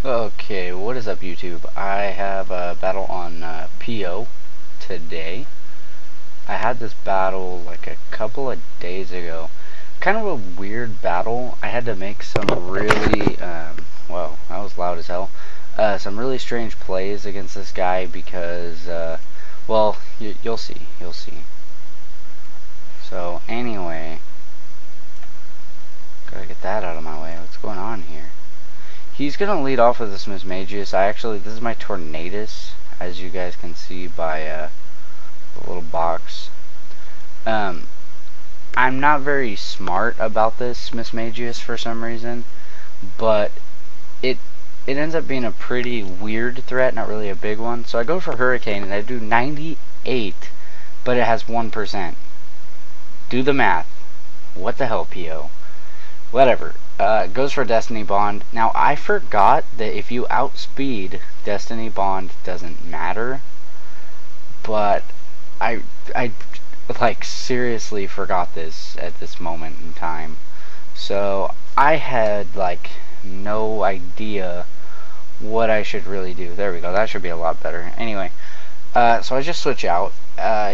Okay, what is up YouTube? I have a battle on PO today. I had this battle like a couple of days ago. Kind of a weird battle. I had to make some really, well, that was loud as hell. Some really strange plays against this guy because, well, you'll see. So anyway, gotta get that out of my way. What's going on here? He's gonna lead off with this Mismagius. This is my tornadus, as you guys can see by the little box. I'm not very smart about this Mismagius for some reason, but it ends up being a pretty weird threat, not really a big one. So I go for Hurricane and I do 98, but it has 1%. Do the math. What the hell, PO? Whatever. Goes for Destiny Bond. Now, I forgot that if you outspeed, Destiny Bond doesn't matter. But I like seriously forgot this at this moment in time. So I had like no idea what I should really do. There we go. That should be a lot better. Anyway, so I just switch out.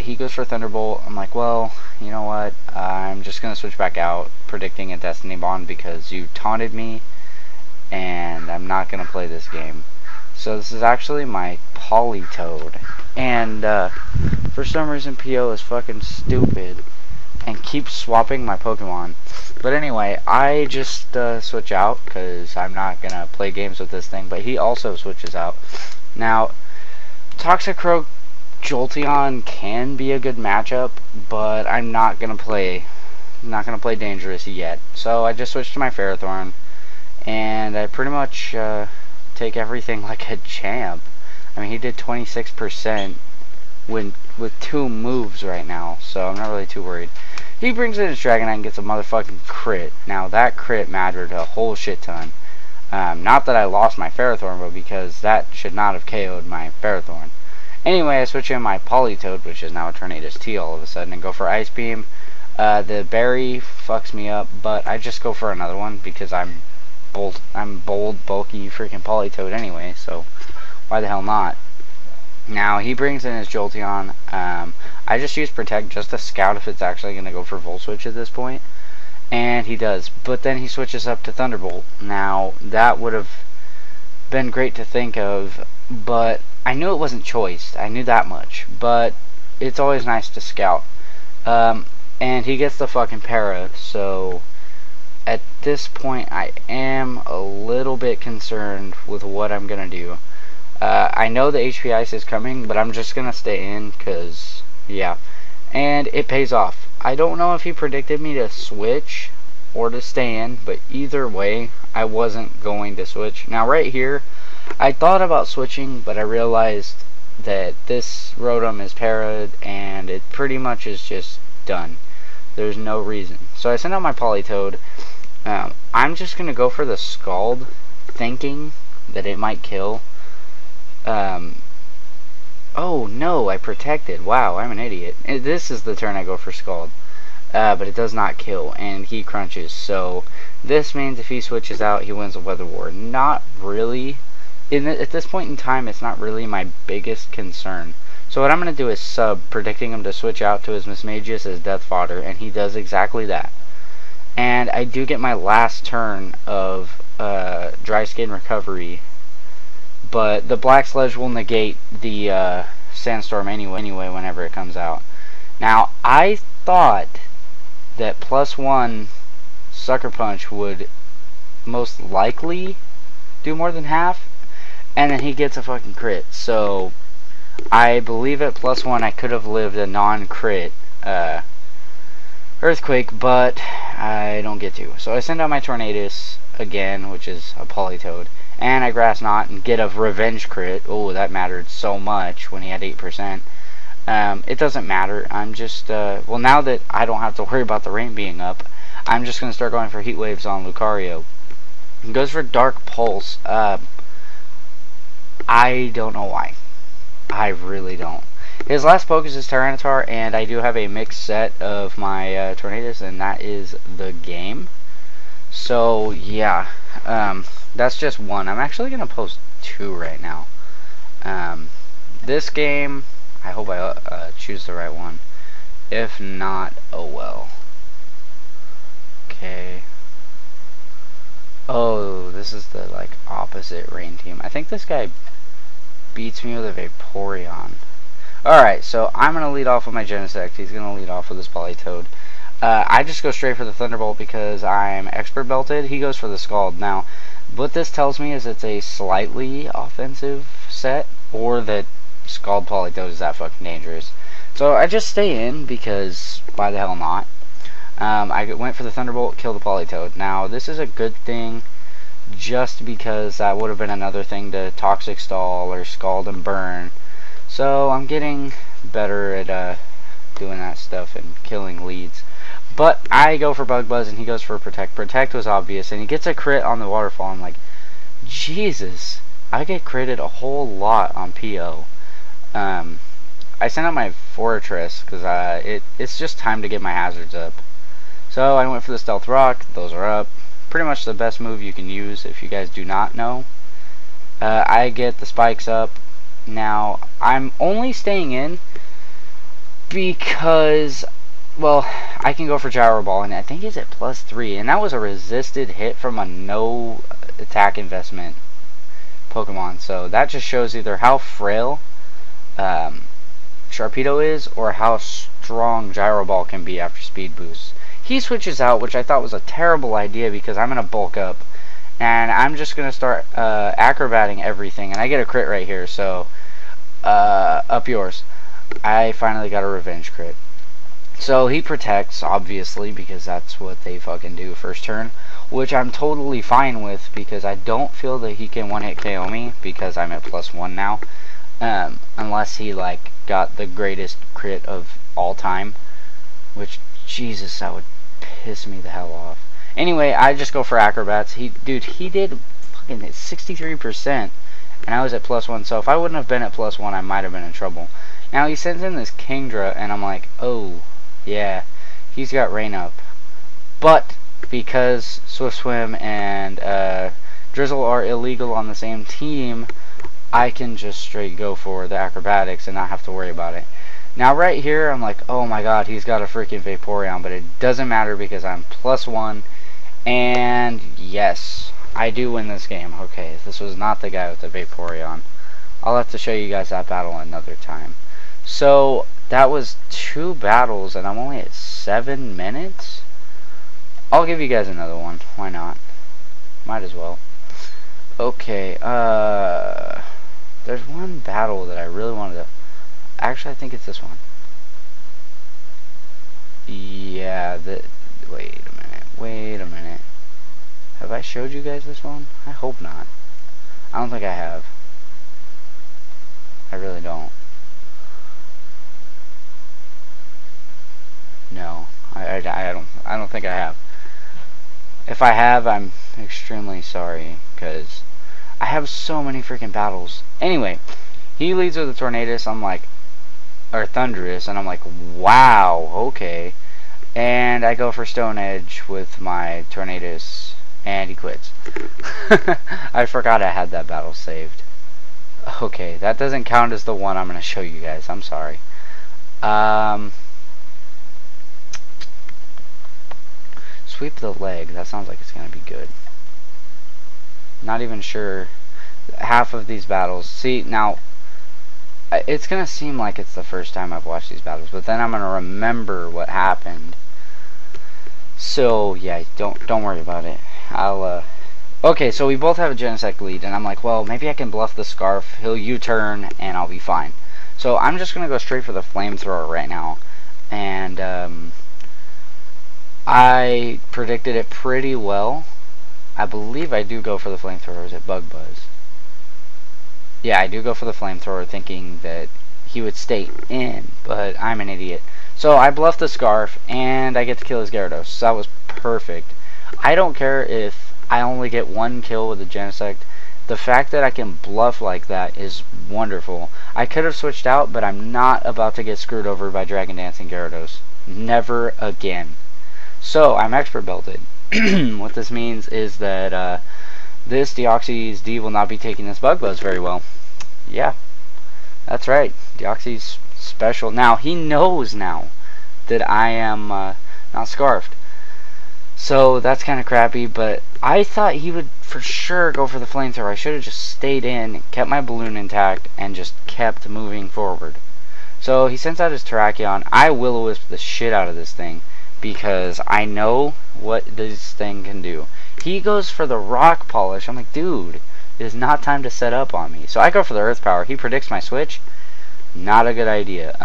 He goes for Thunderbolt. I'm like, well, you know what? I'm just gonna switch back out, predicting a Destiny Bond because you taunted me, and I'm not gonna play this game. So this is actually my Politoed, and for some reason PO is fucking stupid and keeps swapping my Pokemon. But anyway, I just switch out because I'm not gonna play games with this thing. But he also switches out. Now, Toxicroak Jolteon can be a good matchup, but I'm not gonna play dangerous yet. So I just switched to my Ferrothorn, and I pretty much take everything like a champ. I mean, he did 26% with 2 moves right now, so I'm not really too worried. He brings in his Dragonite and gets a motherfucking crit. Now that crit mattered a whole shit ton. Not that I lost my Ferrothorn, but because that should not have KO'd my Ferrothorn. Anyway, I switch in my Politoed, which is now a tornadus-t all of a sudden, and go for Ice Beam. The berry fucks me up, but I just go for another one because I'm bold, bulky, freaking Politoed anyway, so why the hell not? Now, he brings in his Jolteon. I just use Protect just to scout if it's actually going to go for Volt Switch at this point, and he does. But then he switches up to Thunderbolt. Now, that would have been great to think of, but I knew it wasn't choiced. I knew that much, but it's always nice to scout. And he gets the fucking para, so at this point I am a little bit concerned with what I'm gonna do. I know the HP Ice is coming, but I'm just gonna stay in, cause yeah, and it pays off. I don't know if he predicted me to switch or to stay in, but either way I wasn't going to switch. Now right here I thought about switching, but I realized that this Rotom is para'd and it pretty much is just done. There's no reason. So I sent out my Politoed. I'm just going to go for the Scald, thinking that it might kill. Oh no, I protected. Wow, I'm an idiot. This is the turn I go for Scald. But it does not kill, and he crunches. So this means if he switches out, he wins a Weather War. Not really. At this point in time, it's not really my biggest concern. So what I'm going to do is sub, predicting him to switch out to his Mismagius as Death Fodder, and he does exactly that. And I do get my last turn of Dry Skin Recovery, but the Black Sledge will negate the Sandstorm anyway whenever it comes out. Now, I thought that +1 Sucker Punch would most likely do more than half, and then he gets a fucking crit. So I believe at +1 I could have lived a non-crit Earthquake, but I don't get to. So I send out my Tornadus again, which is a Politoed, and I Grass Knot and get a Revenge crit. Oh, that mattered so much when he had 8%. It doesn't matter. I'm just, well, now that I don't have to worry about the rain being up, I'm just going to start going for Heat Waves on Lucario. He goes for Dark Pulse. I don't know why. I really don't. His last focus is Tyranitar, and I do have a mixed set of my Tornadus, and that is the game. So, yeah. that's just one. I'm actually gonna post two right now. This game, I hope I choose the right one. If not, oh well. Okay. Oh, this is the like opposite rain team. I think this guy beats me with a Vaporeon. Alright, so I'm gonna lead off with my Genesect. He's gonna lead off with his Politoed. I just go straight for the Thunderbolt because I'm expert belted. He goes for the Scald. Now, what this tells me is it's a slightly offensive set, or that Scald Politoed is that fucking dangerous. So I just stay in because why the hell not? I went for the Thunderbolt, kill the Politoed. Now, this is a good thing just because that would have been another thing to Toxic Stall or Scald and Burn. So I'm getting better at doing that stuff and killing leads. But I go for Bug Buzz and he goes for Protect. Protect was obvious, and he gets a crit on the Waterfall. I'm like, Jesus, I get critted a whole lot on PO. I sent out my Fortress because it's just time to get my hazards up. So I went for the Stealth Rock. Those are up. Pretty much the best move you can use if you guys do not know. I get the spikes up. Now, I'm only staying in because, well, I can go for Gyro Ball, and I think it's at +3, and that was a resisted hit from a no attack investment Pokemon. So that just shows either how frail Sharpedo is, or how strong Gyro Ball can be after speed boosts. He switches out, which I thought was a terrible idea because I'm going to bulk up. And I'm just going to start acrobating everything. And I get a crit right here, so up yours. I finally got a revenge crit. So he protects, obviously, because that's what they fucking do first turn. Which I'm totally fine with because I don't feel that he can one-hit KO me because I'm at +1 now. Unless he, like, got the greatest crit of all time. Which, Jesus, that would piss me the hell off. Anyway, I just go for acrobats. Dude, he did fucking 63%, and I was at +1. So if I wouldn't have been at +1, I might have been in trouble. Now he sends in this Kingdra, and I'm like, oh yeah, he's got Rain Up. But because Swift Swim and Drizzle are illegal on the same team, I can just straight go for the acrobatics and not have to worry about it. Now right here, I'm like, oh my god, he's got a freaking Vaporeon, but it doesn't matter because I'm +1, and yes, I do win this game. Okay, this was not the guy with the Vaporeon. I'll have to show you guys that battle another time. So, that was 2 battles, and I'm only at 7 minutes? I'll give you guys another one. Why not? Might as well. Okay, there's one battle that I really wanted to... Actually, I think it's this one. Yeah, wait a minute. Have I showed you guys this one? I hope not. I don't think I have. I really don't. No, I don't think I have. If I have, I'm extremely sorry, because I have so many freaking battles. Anyway, he leads with the Tornadus. I'm like, or Thunderous, and I'm like, wow, okay. And I go for Stone Edge with my Tornadus, and he quits. I forgot I had that battle saved. Okay, that doesn't count as the one I'm going to show you guys. I'm sorry. Sweep the leg. That sounds like it's going to be good. Not even sure. Half of these battles. See, now, it's going to seem like it's the first time I've watched these battles, but then I'm going to remember what happened. So, yeah, don't worry about it. Okay, so we both have a Genesect lead, and I'm like, well, maybe I can bluff the Scarf. He'll U-turn, and I'll be fine. So I'm just going to go straight for the Flamethrower right now. And, I predicted it pretty well. I believe I do go for the Flamethrower. Is it Bug Buzz? Yeah, I do go for the Flamethrower, thinking that he would stay in, but I'm an idiot. So I bluff the Scarf, and I get to kill his Gyarados. So that was perfect. I don't care if I only get 1 kill with the Genesect. The fact that I can bluff like that is wonderful. I could have switched out, but I'm not about to get screwed over by Dragon Dancing Gyarados. Never again. So, I'm expert belted. What this means is that this Deoxys-D will not be taking this bug buzz very well. Yeah, that's right. Deoxys special. Now, he knows now that I am not scarfed. So that's kind of crappy, but I thought he would for sure go for the flamethrower. I should have just stayed in, kept my balloon intact, and just kept moving forward. So he sends out his Terrakion. I will-o-wisp the shit out of this thing because I know what this thing can do. He goes for the rock polish. I'm like, dude, it is not time to set up on me. So I go for the earth power. He predicts my switch. Not a good idea.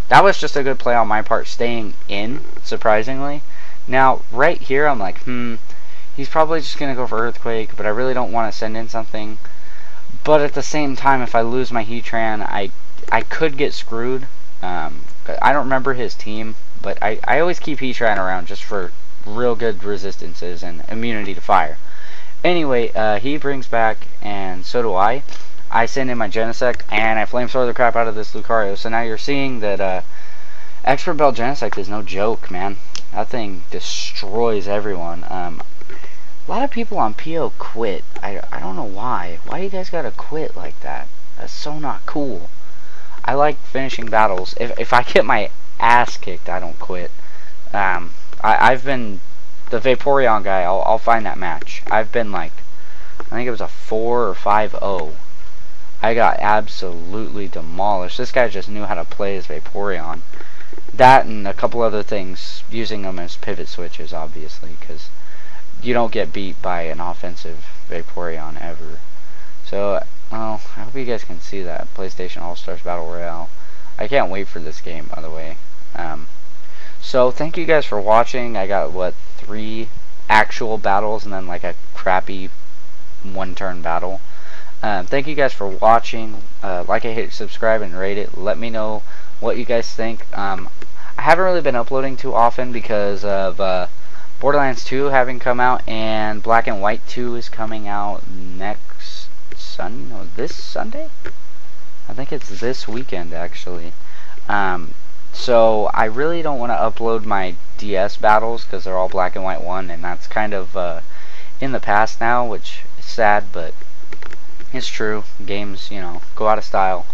That was just a good play on my part, staying in, surprisingly. Now, right here, I'm like, he's probably just going to go for Earthquake, but I really don't want to send in something. But at the same time, if I lose my Heatran, I could get screwed. I don't remember his team, but I always keep Heatran around just for real good resistances and immunity to fire. Anyway, he brings back, and so do I. I send in my Genesect, and I Flamethrower the crap out of this Lucario. So now you're seeing that Expert Bell Genesect is no joke, man. That thing destroys everyone. A lot of people on PO quit. I don't know why. Why you guys gotta quit like that? That's so not cool. I like finishing battles. If I get my ass kicked, I don't quit. I've been the Vaporeon guy. I'll find that match. I've been like, I think it was a 4 or 5-0. I got absolutely demolished. This guy just knew how to play his Vaporeon. That and a couple other things, using them as pivot switches, obviously, because you don't get beat by an offensive Vaporeon ever. So, well, I hope you guys can see that. PlayStation All-Stars Battle Royale. I can't wait for this game, by the way. So, thank you guys for watching. I got, what, 3 actual battles and then, like, a crappy one-turn battle. Thank you guys for watching. Like it, hit, subscribe, and rate it. Let me know what you guys think. I haven't really been uploading too often because of Borderlands 2 having come out, and Black and White 2 is coming out next Sunday. No, this Sunday? I think it's this weekend, actually. So I really don't want to upload my DS battles because they're all Black and White 1, and that's kind of in the past now, which is sad, but it's true. Games, you know, go out of style.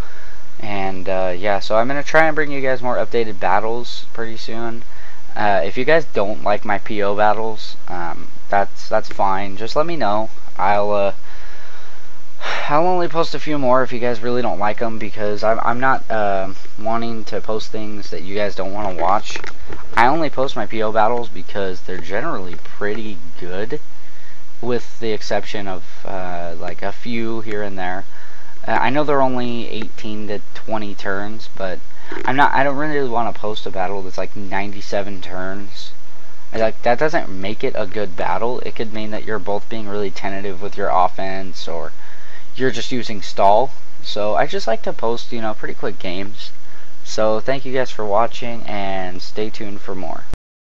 And yeah, so I'm gonna try and bring you guys more updated battles pretty soon. If you guys don't like my PO battles, that's fine. Just let me know. I'll only post a few more if you guys really don't like them, because I'm not wanting to post things that you guys don't want to watch. I only post my PO battles because they're generally pretty good, with the exception of like a few here and there. I know they're only 18 to 20 turns, but I don't really want to post a battle that's like 97 turns. Like, that doesn't make it a good battle. It could mean that you're both being really tentative with your offense, or you're just using stall. So I just like to post, you know, pretty quick games. So thank you guys for watching, and stay tuned for more.